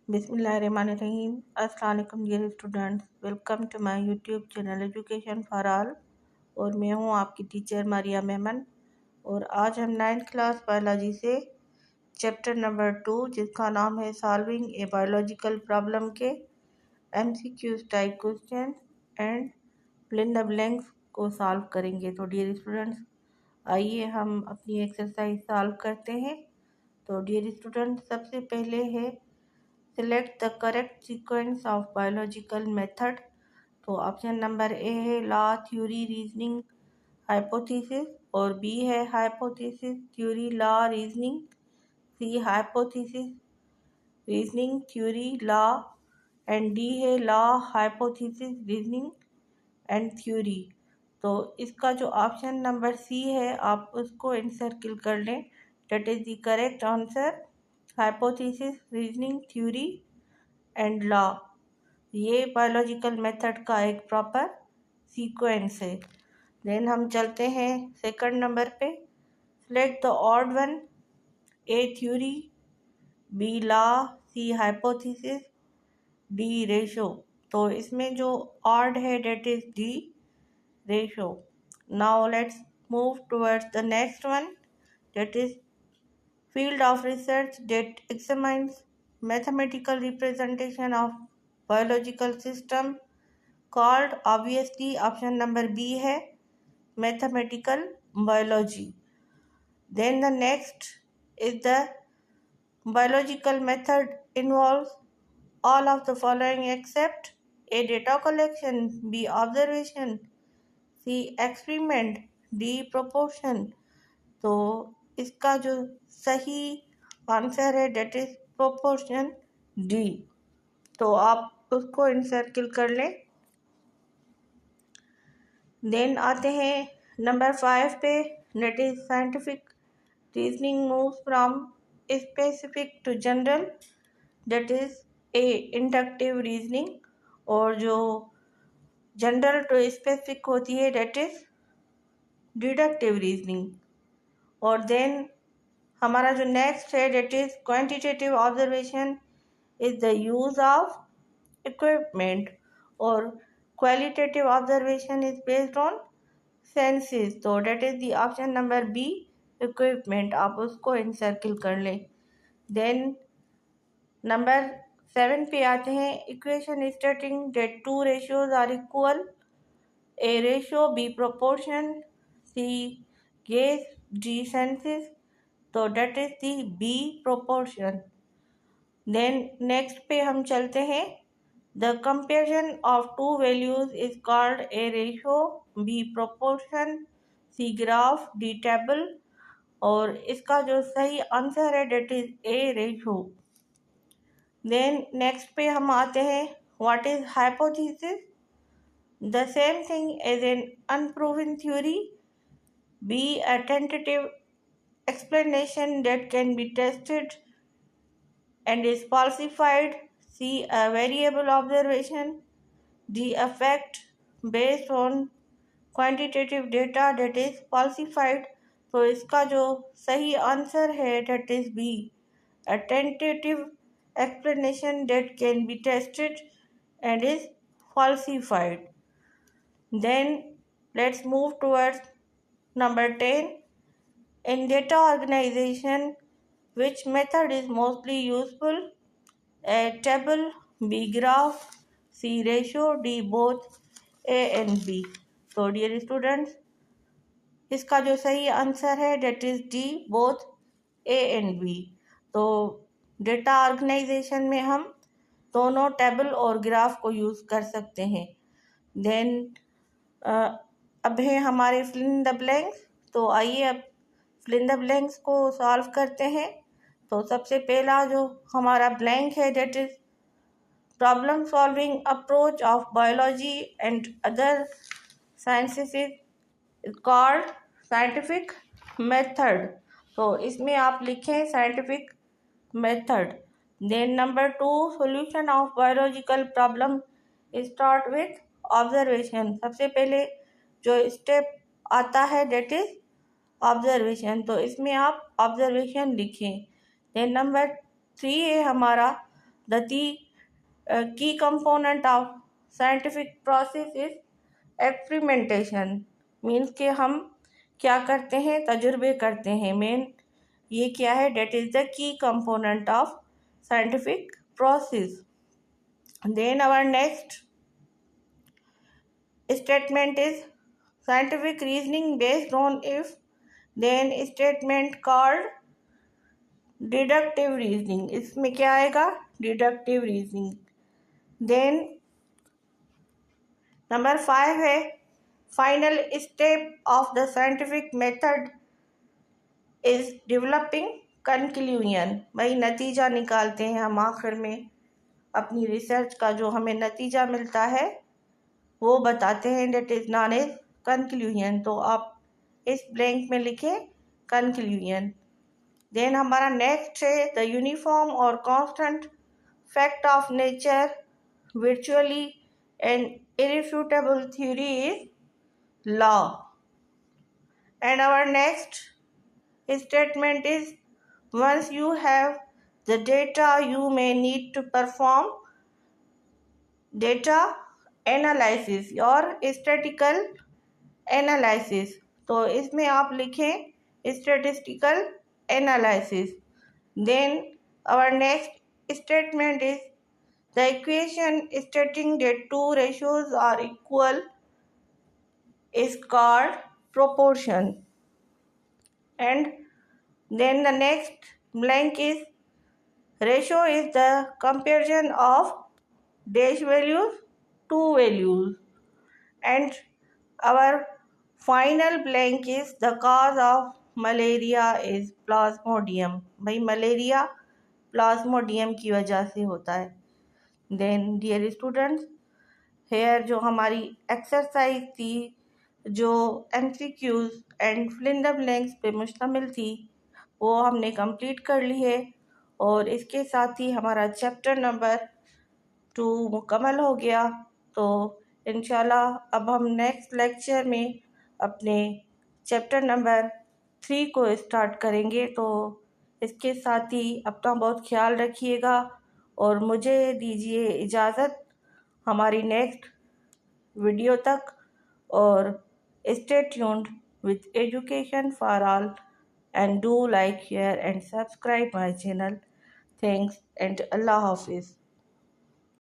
बिस्मिल्लाहिर्रहमानिर्रहीम। अस्सलाम वालेकुम dear students, welcome to my YouTube channel education for all. और मैं हूं आपकी टीचर मारिया मेमन। और आज हम 9th क्लास बायोलॉजी से चैप्टर नंबर 2 जिसका नाम है सॉल्विंग ए बायोलॉजिकल प्रॉब्लम के MCQs type question and fill in the blanks को सॉल्व करेंगे। तो डियर स्टूडेंट्स, आइए हम अपनी एक्सरसाइज सॉल्व करते हैं। तो डियर स्टूडेंट्स, सबसे पहले है select the correct sequence of biological method. तो ऑप्शन नंबर ए है लॉ, थ्योरी, रीजनिंग, हाइपोथेसिस, और बी है hypothesis, theory, law, reasoning, C hypothesis, reasoning, theory, law, and D है law, hypothesis, reasoning and theory. तो इसका जो option number C है आप उसको इनसर्किल कर लें। That is the correct answer. Hypothesis, reasoning, theory and law, ये बायोलॉजिकल मेथड का एक प्रॉपर सीक्वेंस है। देन हम चलते हैं सेकंड नंबर पे। Select the odd one, A theory, B law, C hypothesis, D ratio. तो इसमें जो ऑड है that is D ratio. Now let's move towards the next one, that is field of research that examines mathematical representation of biological system called, obviously option number B है mathematical biology. Then the next is the biological method involves all of the following except A data collection, B observation, C experiment, D proportion। तो इसका जो सही answer है that is proportion, D. तो आप उसको encircle कर लें। देन आते हैं नंबर 5 पे, that is scientific reasoning moves from specific to general. That is a inductive reasoning, और जो जनरल टू स्पेसिफिक होती है डेट इज डिडक्टिव रीजनिंग। और देन हमारा जो नेक्स्ट है that is quantitative observation is the use of equipment, और qualitative observation is based on senses. तो that is the option number B equipment, आप उसको इनसर्किल कर लें। देन नंबर 7 पे आते हैं, equation stating that two ratios are equal, A ratio, B proportion, C gauge, D senses. तो that is the B proportion. Then next पे हम चलते हैं, the comparison of two values is called, A ratio, B proportion, C graph, D table. और इसका जो सही answer है that is A ratio. Then next पे हम आते हैं, what is hypothesis, the same thing as N unproven theory, be a tentative explanation that can be tested and is falsified, C a variable observation, D a fact based on quantitative data that is falsified। तो इसका जो सही answer है that is B, a tentative explanation that can be tested and is falsified। Then let's move towards number 10. In data organization, which method is mostly useful? A table, B graph, C ratio, D both, A and B। तो dear students, इसका जो सही answer है that is D both, A and B. तो data organisation में हम दोनों table और ग्राफ को यूज़ कर सकते हैं। देन अब है हमारे फिल इन द ब्लैंक्स। तो आइए अब फिल इन द ब्लैंक्स को सॉल्व करते हैं। तो सबसे पहला जो हमारा ब्लैंक है that is problem solving approach of biology and other sciences is called scientific method. तो इसमें आप लिखें scientific method. Then number 2, solution of biological problem start with observation. सबसे पहले जो स्टेप आता है डेट इज ऑब्जर्वेशन, तो इसमें आप ऑब्जर्वेशन लिखें। देन नंबर 3 है हमारा key component of scientific process is experimentation. Means कि हम क्या करते हैं, तजुर्बे करते हैं. मेन ये क्या है, that is the key component of scientific process. Then our next statement is scientific reasoning based on if then statement called deductive reasoning. इसमें क्या आएगा, deductive reasoning. देन नंबर 5 है final step of the scientific method is developing conclusion. भाई नतीजा निकालते हैं हम आखिर में, अपनी रिसर्च का जो हमें नतीजा मिलता है वो बताते हैं, that is known as conclusion. तो आप इस ब्लैंक में लिखें कंक्लूजन. देन हमारा नेक्स्ट है द यूनिफॉर्म और constant fact of nature virtually an irrefutable theory is law. And our next statement is once you have the data you may need to perform data analysis और statistical analysis. तो इसमें आप लिखें statistical analysis. Then our next statement is the equation stating that two ratios are equal is called proportion. And then the next blank is ratio is the comparison of dash values, two values. And our final blank is the cause of malaria is plasmodium. भाई malaria Plasmodium की वजह से होता है. Then dear students, hair जो हमारी exercise थी, जो MCQs and fill in the blanks पे मुश्तमिल थी, वो हमने कंप्लीट कर ली है. और इसके साथ ही हमारा चैप्टर नंबर 2 मुकम्मल हो गया. तो इंशाल्लाह अब हम नेक्स्ट लेक्चर में अपने चैप्टर नंबर 3 को स्टार्ट करेंगे. तो इसके साथ ही अपना बहुत ख्याल रखिएगा और मुझे दीजिए इजाज़त हमारी नेक्स्ट वीडियो तक. और stay tuned with education for all and do like share and subscribe my channel. Thanks and अल्लाह हाफिज़.